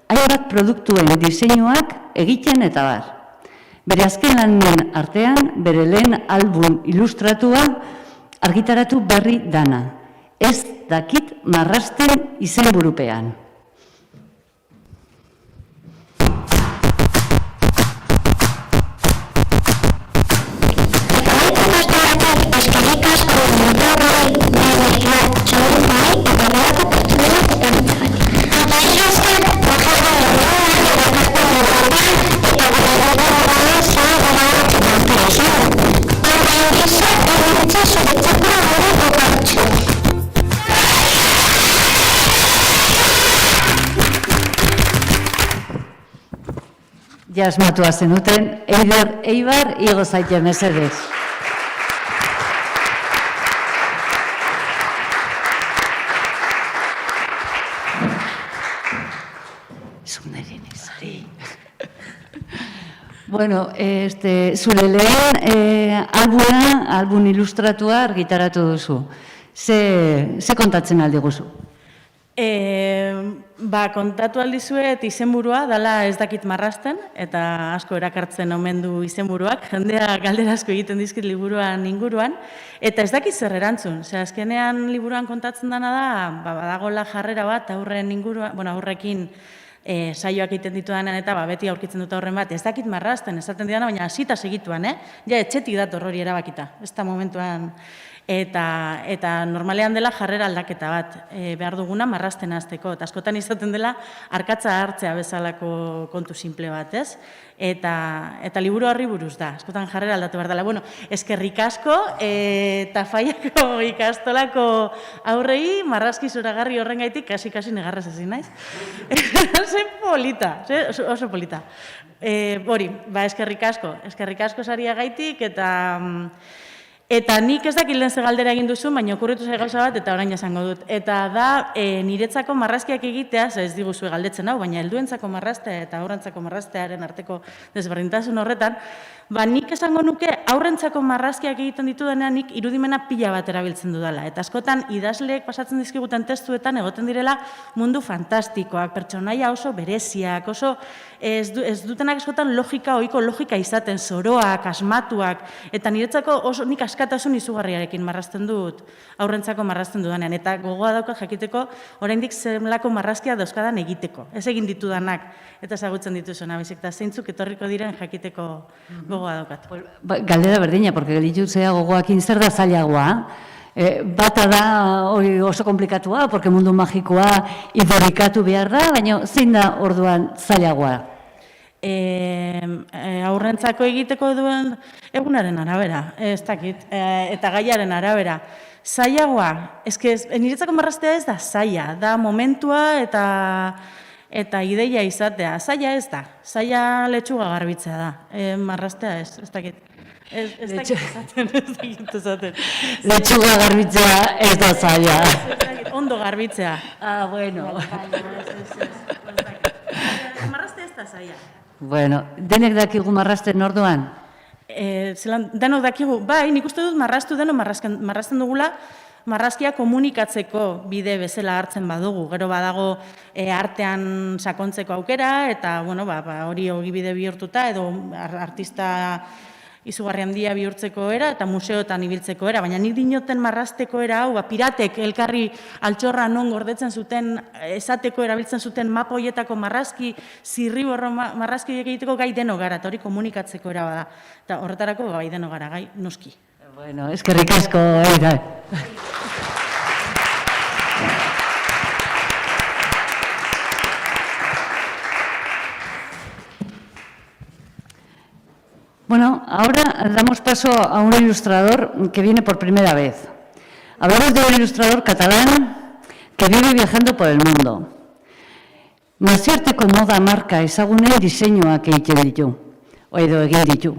[SPEAKER 1] hainbat produktuen diseinuak egiten eta bar. Bere azken lanen artean, bere lehen album ilustratua argitaratu berri dana. Ez dakit marrasten izenburupean. Ja asmatua zenuten, Eibar, igo zaite mesedez. Bueno, zure lehen album ilustratua argitaratu duzu. Ze kontatzen aldi guzu?
[SPEAKER 2] Kontatu aldizuet izenburua, dala ez dakit marrasten, eta asko erakartzen omen du izenburuak, jendea galdera asko egiten dizkit liburuan inguruan, eta ez dakit zer erantzun. Azkenean liburuan kontatzen dena da, badagola jarrera bat aurren inguruan, aurrekin saioak egiten ditudanean eta beti aurkitzen dut aurren bat, ez dakit marrasten, esaten didana, baina hasita segituan, ja etxetik dator hori erabakita, ez da momentuan. Eta normalean dela jarrera aldaketa bat, behar duguna marrasten hasteko, eta askotan izaten dela arkatza hartzea bezalako kontu simple bat, ez? Eta liburu horri buruz da, askotan jarrera aldatu behar dela. Bueno, eskerrik asko, eta Faiako ikastolako aurrei marrazki zoragarri horren gaitik, kasi negarraz ezin naiz. Zer polita, oso polita. Hori, eskerrik asko saria gaitik, eta nik ez dakit lehen ze galdera egin duzu, baina okurritu zai gauza bat eta orain esango dut. Eta da, niretzako marrazkiak egitea, ez diguzue galdetzen hau, baina helduentzako marraztea eta aurrentzako marraztearen arteko desberdintasun horretan, nik esango nuke aurrentzako marrazkiak egiten ditudanean nik irudimena pila bat erabiltzen dudala. Eta askotan idazleek pasatzen dizkiguten testuetan egoten direla mundu fantastikoak, pertsonaia oso bereziak, oso ez dutenak askotan ohiko logika izaten, zoroak, asmatuak, eta niretzako oso nik askatasun izugarriarekin marrazten dut, aurrentzako marrazten dudanean, eta gogoa daukat jakiteko oraindik zenlako marrazkia dauzkadan egiteko, ez egin ditudanak, eta ezagutzen dituzuna, bizik, eta zeintzuk etorriko diren jakiteko gogoa daukat.
[SPEAKER 1] Galdera berdina, porque gelituzea gogoakin zer da zailagoa, bata da hori oso komplikatua, porque mundu magikoa idorikatu behar da, baina zein da orduan zailagoa?
[SPEAKER 2] Aurrentzako egiteko duen egunaren arabera, ez dakit, eta gaiaren arabera. Zailagoa, niretzako marraztea ez da zaila, da momentua eta ideia izatea. Zaila ez da, zaila letxuga garbitzea da, marraztea ez dakit. Ez dakit esaten.
[SPEAKER 1] Letxuga garbitzea ez da zaila.
[SPEAKER 2] Ondo garbitzea.
[SPEAKER 1] Bueno.
[SPEAKER 2] Marraztea ez da zaila.
[SPEAKER 1] Bueno, denek dakigu marrazten orduan?
[SPEAKER 2] Denok dakigu, bai, nik uste dut marraztu deno marrazten dugula, marrazkia komunikatzeko bide bezala hartzen badugu. Gero badago artean sakontzeko aukera, eta hori ogibide bihurtuta, edo artista izugarri handia bihurtzeko era, eta museotan ibiltzeko era, baina nik dinoten marrazteko era hau, piratek elkarri altxorra non gordetzen zuten, esateko erabiltzen zuten mapa hoietako marrazki, zirriborro marrazki horiek egiteko gai deno gara, eta hori komunikatzeko era bada. Eta horretarako gai deno gara, gai noski.
[SPEAKER 1] Bueno, eskerrik asko, Eira. Bueno, ahora damos paso a un ilustrador que viene por primera vez. Hablamos de un ilustrador catalán que vive viajando por el mundo. Nazioarteko moda marka ezagunen diseinuak egiten ditu, edo egin ditu.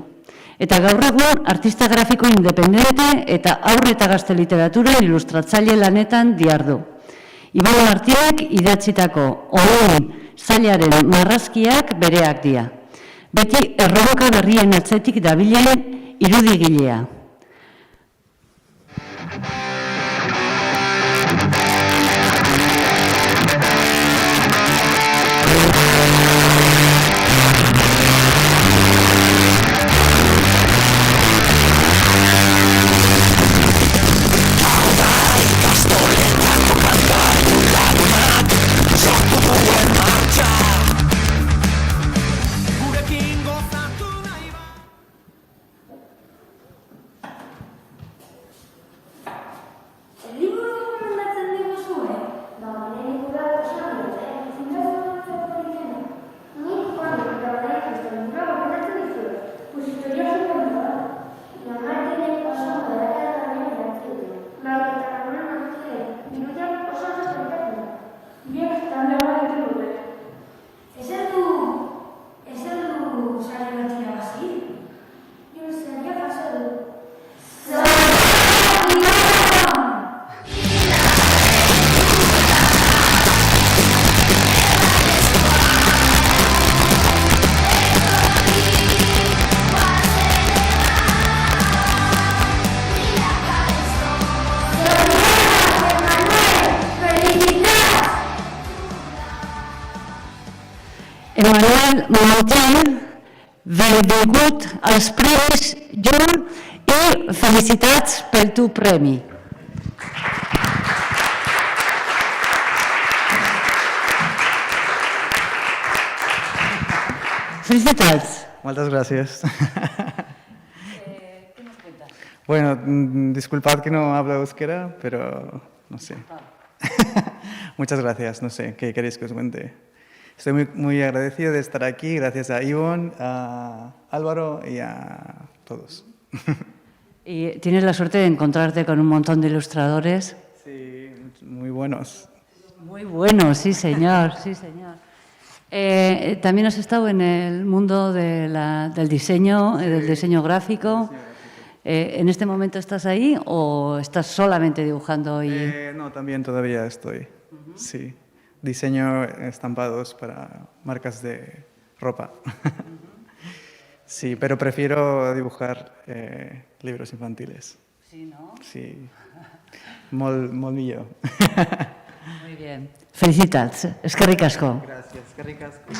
[SPEAKER 1] Eta gaur egun artista grafiko independente eta aurre eta gazte literatura ilustratzaile lanetan diardu. Iban Martinek idatzitako Oin zailaren marrazkiak bereak dira. Beti erroboka berrien atzetik dabilen irudigilea. Emmanuel Montiel, benvingut als Premis Jul i felicitats pel teu premi. Felicitats.
[SPEAKER 19] Muchas gracias. Bueno, disculpad que no hablo euskera, pero no sé. Muchas gracias, no sé, ¿qué queréis que os cuente? Estoy muy agradecido de estar aquí, gracias a Ivonne, a Álvaro y a todos.
[SPEAKER 1] Y tienes la suerte de encontrarte con un montón de ilustradores.
[SPEAKER 19] Sí, muy buenos.
[SPEAKER 1] Muy buenos, sí señor, sí señor. También has estado en el mundo del diseño, del diseño gráfico. ¿En este momento estás ahí o estás solamente dibujando?
[SPEAKER 19] No, también todavía estoy, sí. Diseño estampados para marcas de ropa. Sí, pero prefiero dibujar libros infantiles.
[SPEAKER 1] Sí, ¿no?
[SPEAKER 19] Sí, molt millor.
[SPEAKER 1] Muy bien. Felicitats. Eskerrik asko.
[SPEAKER 19] Gracias, eskerrik asko.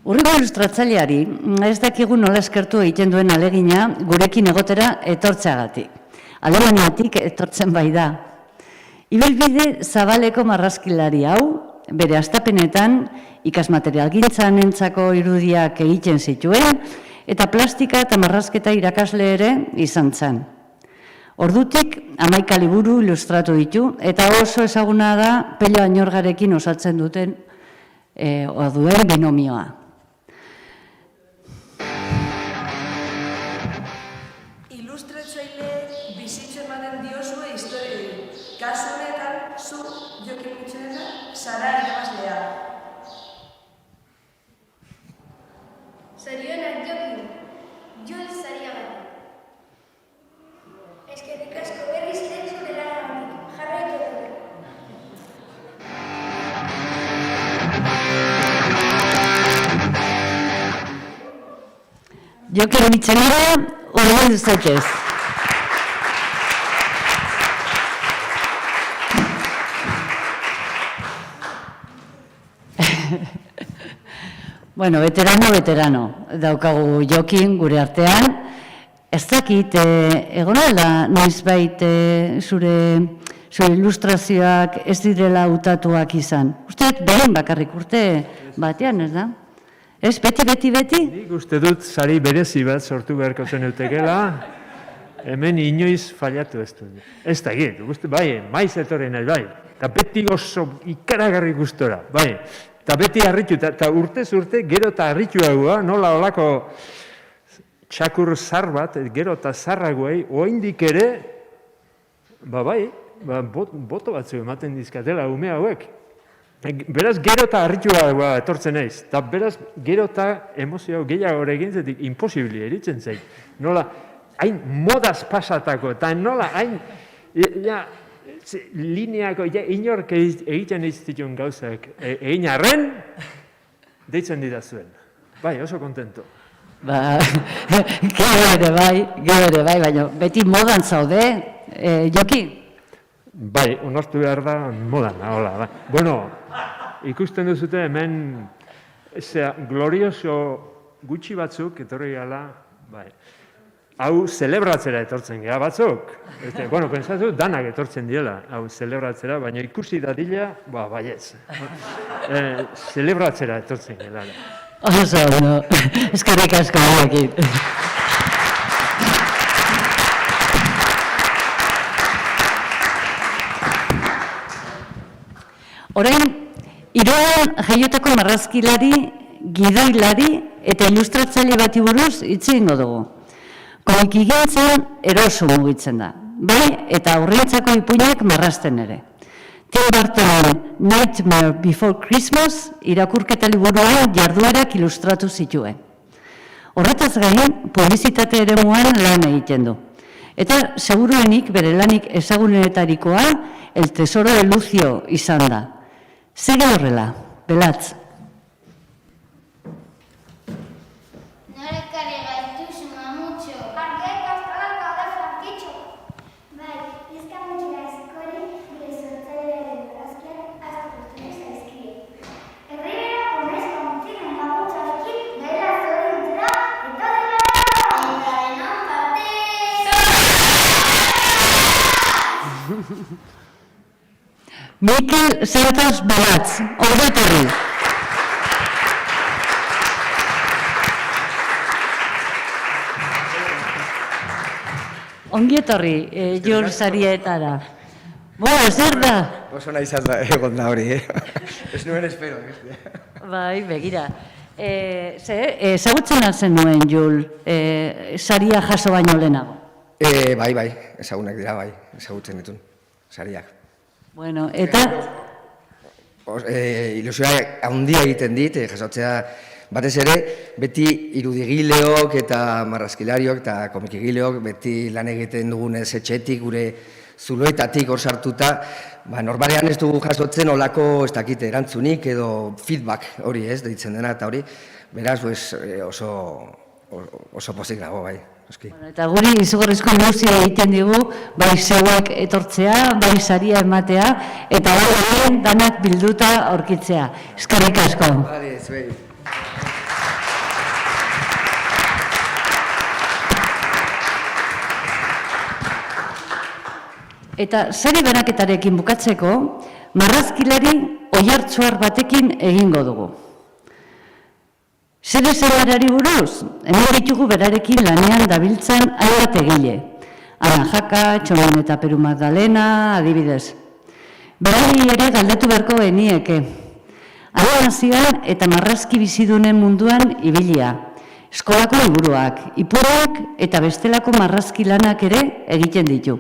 [SPEAKER 1] Urriko ilustratzaileari ez dakigu nola eskertu egiten duen alegina gurekin egotera etortzeagatik. Alemaniatik etortzen bai da. Ibilbide zabaleko marrazkilari hau, bere hastapenetan ikasmaterialgintzan entzako irudiak egiten zituen, eta plastika eta marrazketa irakasle ere izan zen. Ordutik 11 liburu ilustratu ditu, eta oso ezaguna da Pello Añorgarekin osatzen duten duen binomioa.
[SPEAKER 18] Ilustratzaile bizitza ematen diozue historioi. Kasu honetan, zu, Jokin Mitxelena, zara irabazlea.
[SPEAKER 9] Zorionak Jokin, Jul zariagatik. Eskerrik asko berriz ere zure lanagatik. Jarraitu dut.
[SPEAKER 1] Jokin Mitxelena, ordu zaitez. Bueno, veterano daukagu Jokin gure artean. Ez dakit, egon dela noizbait zure ilustrazioak ez direla hautatuak izan. Uste behin bakarrik urte batean, ez da? Ez, beti?
[SPEAKER 20] Nik uste dut sari berezi bat sortu beharko zen eutekela, hemen inoiz fallatu ez dut. Ez da egin, bai, maiz etorren nahi, bai. Eta beti oso ikaragarri gustora, bai. Eta beti harritu, eta urtez urte, gero eta harritu haua, nola olako txakur zar bat, gero eta zarragoei, oaindik ere, bai, boto batzu ematen dizkatela ume hauek. Beraz, gero eta harritua etortzen naiz, eta beraz, gero eta emozio gehiago egin zetik imposibili eritzen zait. Nola, hain modaz pasatako, eta nola, hain, lineako, inork egiten iztitun gauzak egin arren, deitzen didazuen. Bai, oso kontento.
[SPEAKER 1] Gero ere bai, baina beti modan zaude, Joki?
[SPEAKER 20] Bai, onartu behar da modan, hola, bai. Bueno, ikusten duzute hemen glorioso gutxi batzuk etorri gala, bai. Hau zelebratzera etortzen gea batzuk. Bueno, pensatu, danak etortzen diela, hau zelebratzera, baina ikusi dadila, baietz. Zelebratzera etortzen gela.
[SPEAKER 1] Oso, no, eskerrik asko hauekin. Orain, Iruan jaiotako marrazkilari, gidoilari eta ilustratzaile bati buruz hitz egingo dugu. Komikigintzean eroso mugitzen da, bai eta aurrentzako ipuinak marrazten ere. Tim Burtonen Nightmare Before Christmas irakurketa liburuan jarduerak ilustratu zituen. Horretaz gain, publizitate eremuan lan egiten du. Eta seguruenik bere lanik ezagunenetarikoa El Tesoro de Lucio izan da. Segi horrela, Belatz. Mikel Santos Belatz, ordetorri. Ongi etorri, Jul Sarietara. Zer da?
[SPEAKER 21] Oso nahi izan da, egon da hori, Ez nuen espero.
[SPEAKER 1] Bai, begira. Ezagutzen altzen nuen, Jul, saria jaso baino lehenago?
[SPEAKER 21] Bai, ezagunak dira, bai, ezagutzen ditun, sariak.
[SPEAKER 1] Bueno, eta...
[SPEAKER 21] Ilusioa handia egiten dit, jasotzea batez ere, beti irudigileok eta marrazkilariok eta komikigileok beti lan egiten dugunez etxetik, gure zuloetatik hor sartuta, normalean ez dugu jasotzen olako ez dakite erantzunik edo feedback hori ez, deitzen dena eta hori, beraz oso pozik dago, bai.
[SPEAKER 1] Eta guri izugarrizko ilusioa egiten digu, bai zeuak etortzea, bai saria ematea, eta bai danak bilduta aurkitzea. Eskerrik asko.
[SPEAKER 21] Bale, zuei.
[SPEAKER 1] Eta sari banaketarekin bukatzeko, marrazkilari oihartzuar batekin egingo dugu. Zer ezagarari buruz, hemen ditugu berarekin lanean dabiltzan hainbat egile. Ana Jaka, Txomin eta Peru Magdalena, adibidez. Berari ere galdetu beharko genieke. Animazioan eta marrazki bizidunen munduan ibilia. Eskolako liburuak, ipuruak eta bestelako marrazki lanak ere egiten ditu.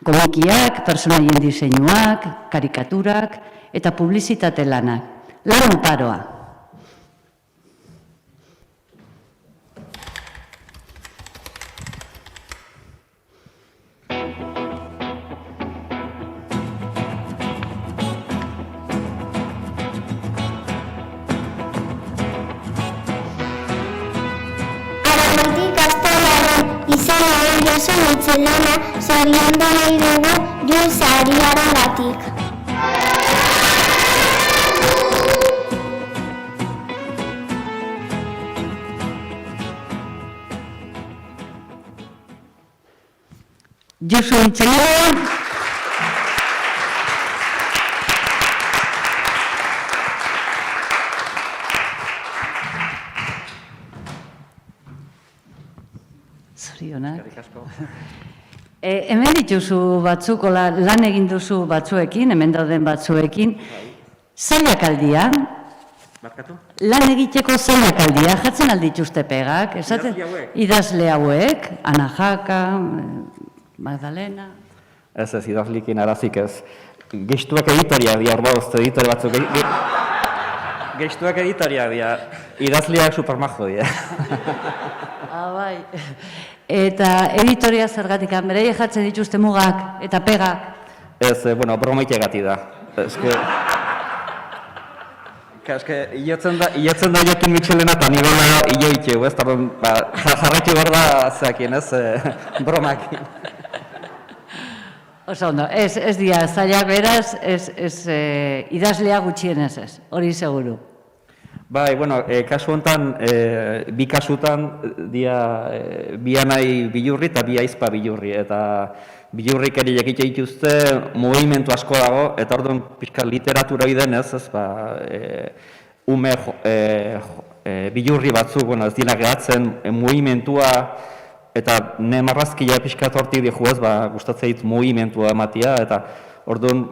[SPEAKER 1] Komikiak, personaien diseinuak, karikaturak eta publizitate lanak. Lan oparoa.
[SPEAKER 9] Josu Mitzelana zoriondu nahi dugu Jul Sariarengatik.
[SPEAKER 1] Josu Mitzelana. Zorionak. Hemen dituzu batzuk, lan egin duzu batzuekin, hemen dauden batzuekin. Zailak aldia?
[SPEAKER 21] Markatu?
[SPEAKER 1] Lan egiteko zailak aldia, jatzen aldituzte pegak. Idazle hauek, Ana Jaka, Magdalena.
[SPEAKER 22] Ez, idazlikin arazik ez. Gestuak editariak dira, orba ozte editore batzuk. Gestuak editariak dira, idazliak supermajo dira.
[SPEAKER 1] Bai. Eta editoria zergatik, bereie jatzen dituzte mugak eta pegak?
[SPEAKER 22] Ez, bromaite gati da. Iotzen da Jokin Michelena eta nigola ioitxeu, ez? Jarraitxu behar da, zeakien, ez? Bromakin.
[SPEAKER 1] Oso ondo, ez dira zailak beraz, idazlea gutxienez ez, hori seguru.
[SPEAKER 22] Bai, bueno, kasu honetan, bi kasutan, bi anai bilurri eta bi aizpa bilurri, eta bilurrik ere jakitxe dituzte, mugimendu asko dago, eta orduan pixka literatura bidenez, ez, ume bilurri batzuk, ez dira gehatzen, mugimendua, eta ne marrazkia pixka tortik dihu ez, gustatzen dit mugimendua ematia, eta orduan,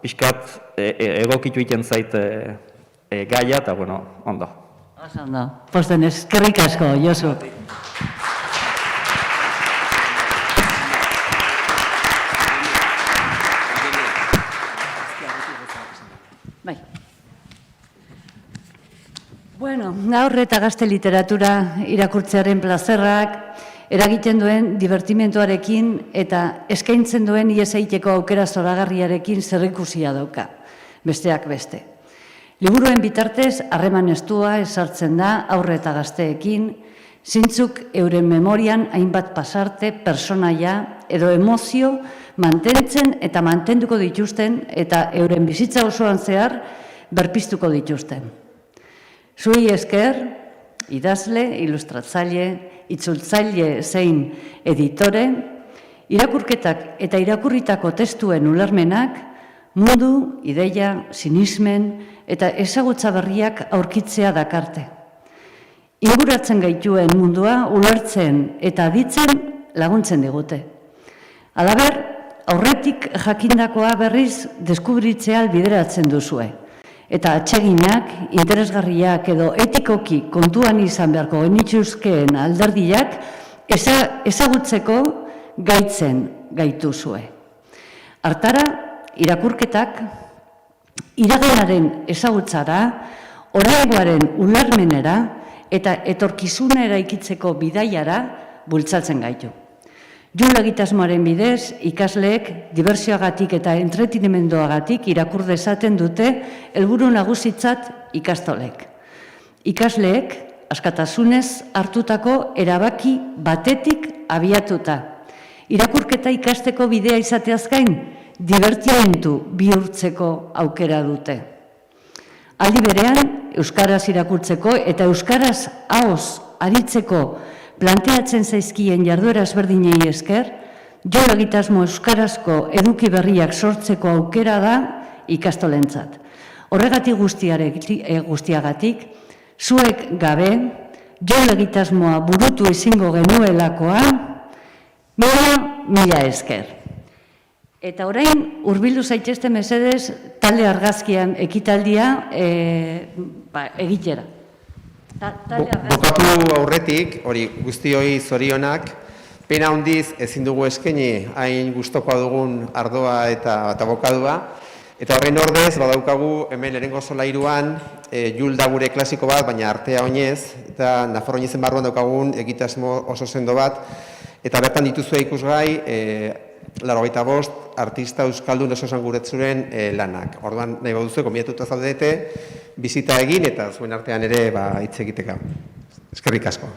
[SPEAKER 22] pixkat egokitu iten zait gaia, eta, ondo.
[SPEAKER 1] Oso ondo. Posten eskerrik asko, Josu. Bai. Bueno, gaur eta gazte literatura irakurtzearen plazerrak eragiten duen divertimentuarekin eta eskaintzen duen ihes egiteko aukera zoragarriarekin zerikusia dauka, besteak beste. Liburuen bitartez, harreman estua ezartzen da aurre eta gazteekin, zintzuk euren memorian hainbat pasarte, personaia edo emozio mantentzen eta mantenduko dituzten eta euren bizitza osoan zehar berpiztuko dituzten. Zuei esker, idazle, ilustratzaile, itzultzaile zein editore, irakurketak eta irakurritako testuen ulermenak mundu, ideia, sinismen eta ezagutza berriak aurkitzea dakarte. Inguratzen gaituen mundua ulertzen eta aditzen laguntzen digute. Halaber, aurretik jakindakoa berriz deskubritzea bideratzen duzue. Eta atseginak, interesgarriak edo etikoki kontuan izan beharko genituzkeen alderdiak ezagutzeko gaitzen gaituzue. Hartara, irakurketak iraganaren ezagutzara, oraingoaren ulermenera eta etorkizuna eraikitzeko bidaiara bultzatzen gaitu. Jul egitasmoaren bidez, ikasleek dibertsioagatik eta entretenimenduagatik irakur dezaten dute helburu nagusitzat ikastolek. Ikasleek askatasunez hartutako erabaki batetik abiatuta. Irakurketa ikasteko bidea izateaz gain, divertimentu bihurtzeko aukera dute. Aldi berean, euskaraz irakurtzeko eta euskaraz ahoz aritzeko planteatzen zaizkien jarduera ezberdinei esker, Jol egitasmo euskarazko eduki berriak sortzeko aukera da ikastolentzat. Horregatik guztiagatik, zuek gabe, Jol egitasmoa burutu ezingo genuelakoa, mila esker. Eta orain, hurbildu zaitezte mesedez, talde argazkian ekitaldia egitera.
[SPEAKER 3] Bukatu aurretik, hori guztioi zorionak, pena handiz ezin dugu eskaini hain gustokoa dugun ardoa eta abokadua. Eta horren ordez, badaukagu hemen lehenengo solairuan, Jul da gure klasiko bat, baina artea oinez, eta Nafarro oinezen barruan daukagun egitasmo oso sendo bat, eta bertan dituzue ikusgai, 85 artista euskaldun oso guretzuren lanak. Orduan, nahi baduzue, konbidatuta zaudete, bizita egin eta zuen artean ere hitz egiteka. Eskerrik asko.